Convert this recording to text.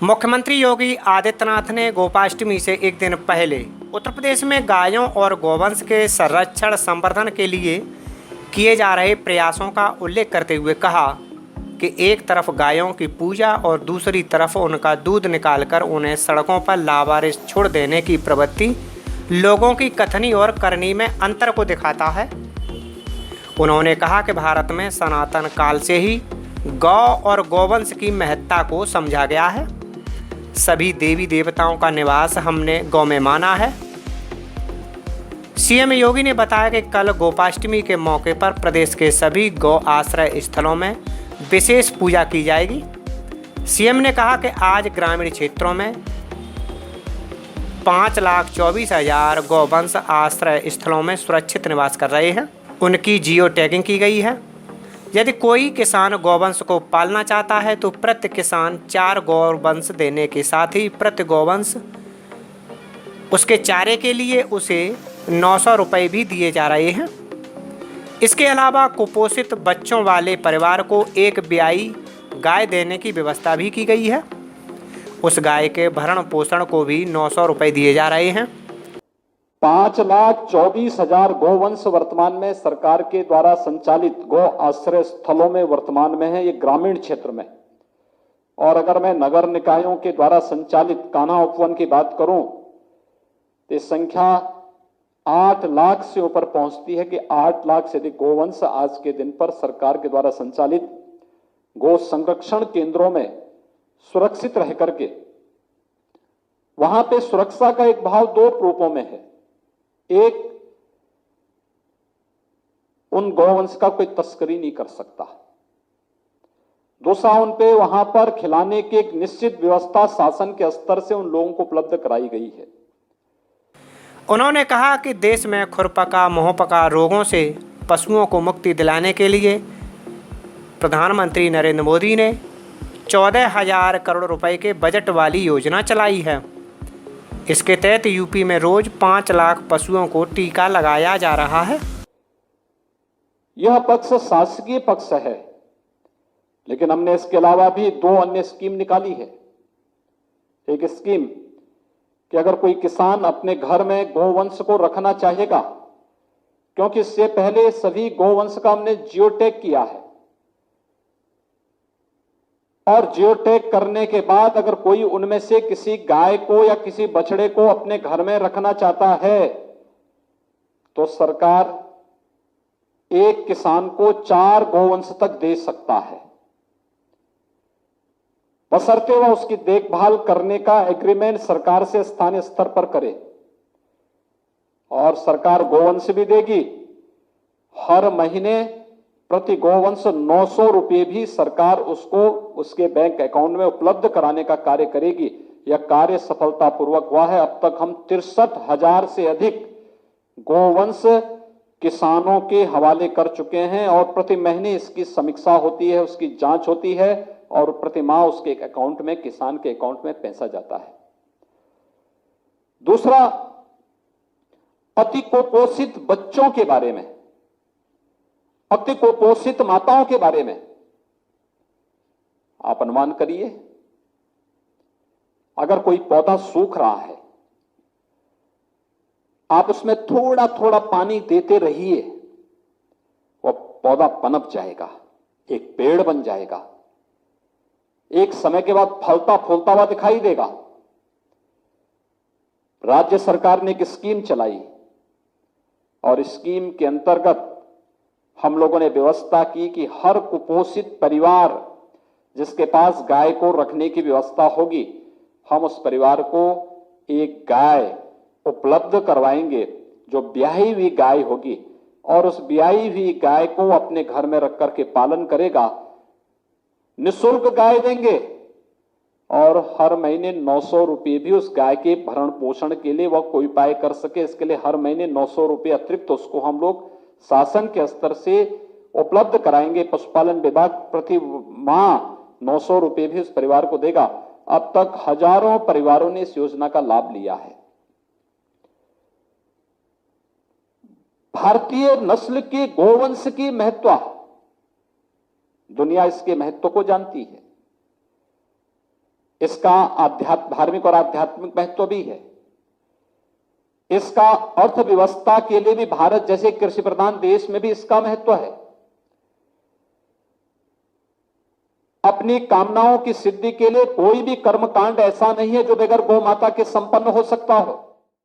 मुख्यमंत्री योगी आदित्यनाथ ने गोपाष्टमी से एक दिन पहले उत्तर प्रदेश में गायों और गौवंश के संरक्षण संवर्धन के लिए किए जा रहे प्रयासों का उल्लेख करते हुए कहा कि एक तरफ गायों की पूजा और दूसरी तरफ उनका दूध निकालकर उन्हें सड़कों पर लावारिस छोड़ देने की प्रवृत्ति लोगों की कथनी और करनी में अंतर को दिखाता है। उन्होंने कहा कि भारत में सनातन काल से ही गौ और गौवंश की महत्ता को समझा गया है। सभी देवी देवताओं का निवास हमने गौ में माना है। सीएम योगी ने बताया कि कल गोपाष्टमी के मौके पर प्रदेश के सभी गौ आश्रय स्थलों में विशेष पूजा की जाएगी। सीएम ने कहा कि आज ग्रामीण क्षेत्रों में 5,24,000 गौवंश आश्रय स्थलों में सुरक्षित निवास कर रहे हैं। उनकी जियो टैगिंग की गई है। यदि कोई किसान गौवंश को पालना चाहता है तो प्रति किसान 4 गौवंश देने के साथ ही प्रति गौवंश उसके चारे के लिए उसे 900 रुपये भी दिए जा रहे हैं। इसके अलावा कुपोषित बच्चों वाले परिवार को एक ब्याई गाय देने की व्यवस्था भी की गई है। उस गाय के भरण पोषण को भी 900 रुपये दिए जा रहे हैं। 5,24,000 गौवंश वर्तमान में सरकार के द्वारा संचालित गौ आश्रय स्थलों में वर्तमान में है, ये ग्रामीण क्षेत्र में। और अगर मैं नगर निकायों के द्वारा संचालित कान्हा उपवन की बात करूं तो संख्या 8 लाख से ऊपर पहुंचती है कि 8 लाख से अधिक गौवंश आज के दिन पर सरकार के द्वारा संचालित गौ संरक्षण केंद्रों में सुरक्षित रह करके, वहां पे सुरक्षा का एक भाव 2 रूपों में है। एक, उन गौवंश का कोई तस्करी नहीं कर सकता। दूसरा, उन पे वहां पर खिलाने की एक निश्चित व्यवस्था शासन के स्तर से उन लोगों को उपलब्ध कराई गई है। उन्होंने कहा कि देश में खुरपका मुंहपका रोगों से पशुओं को मुक्ति दिलाने के लिए प्रधानमंत्री नरेंद्र मोदी ने 14,000 करोड़ रुपए के बजट वाली योजना चलाई है। इसके तहत यूपी में रोज 5 लाख पशुओं को टीका लगाया जा रहा है। यह पक्ष शासकीय पक्ष है, लेकिन हमने इसके अलावा भी 2 अन्य स्कीम निकाली है। एक स्कीम कि अगर कोई किसान अपने घर में गौवंश को रखना चाहेगा, क्योंकि इससे पहले सभी गौवंश का हमने जियो टैग किया है, और जियो टैग करने के बाद अगर कोई उनमें से किसी गाय को या किसी बछड़े को अपने घर में रखना चाहता है तो सरकार एक किसान को 4 गौवंश तक दे सकता है, बशर्ते वह उसकी देखभाल करने का एग्रीमेंट सरकार से स्थानीय स्तर पर करे। और सरकार गौवंश भी देगी। हर महीने प्रति गौवंश 900 रुपये भी सरकार उसको उसके बैंक अकाउंट में उपलब्ध कराने का कार्य करेगी। यह कार्य सफलतापूर्वक हुआ है। अब तक हम 63,000 से अधिक गौवंश किसानों के हवाले कर चुके हैं, और प्रति महीने इसकी समीक्षा होती है, उसकी जांच होती है, और प्रति माह उसके अकाउंट में, किसान के अकाउंट में पैसा जाता है। दूसरा, अति कुपोषित बच्चों के बारे में, अति कुपोषित माताओं के बारे में आप अनुमान करिए, अगर कोई पौधा सूख रहा है, आप उसमें थोड़ा थोड़ा पानी देते रहिए, वह पौधा पनप जाएगा, एक पेड़ बन जाएगा, एक समय के बाद फलता फूलता हुआ दिखाई देगा। राज्य सरकार ने एक स्कीम चलाई, और स्कीम के अंतर्गत हम लोगों ने व्यवस्था की कि हर कुपोषित परिवार जिसके पास गाय को रखने की व्यवस्था होगी, हम उस परिवार को एक गाय उपलब्ध करवाएंगे जो ब्याही हुई गाय होगी, और उस ब्याही हुई गाय को अपने घर में रख करके पालन करेगा। निःशुल्क गाय देंगे, और हर महीने 900 रुपये भी उस गाय के भरण पोषण के लिए वह कोई उपाय कर सके, इसके लिए हर महीने 900 रुपये अतिरिक्त उसको हम लोग शासन के स्तर से उपलब्ध कराएंगे। पशुपालन विभाग प्रति माह 900 रुपये भी उस परिवार को देगा। अब तक हजारों परिवारों ने इस योजना का लाभ लिया है। भारतीय नस्ल के गौवंश की महत्व, दुनिया इसके महत्व को जानती है। इसका धार्मिक और आध्यात्मिक महत्व भी है। इसका अर्थव्यवस्था के लिए भी, भारत जैसे कृषि प्रधान देश में भी इसका महत्व है। अपनी कामनाओं की सिद्धि के लिए कोई भी कर्मकांड ऐसा नहीं है जो बगैर गौ माता के संपन्न हो सकता हो।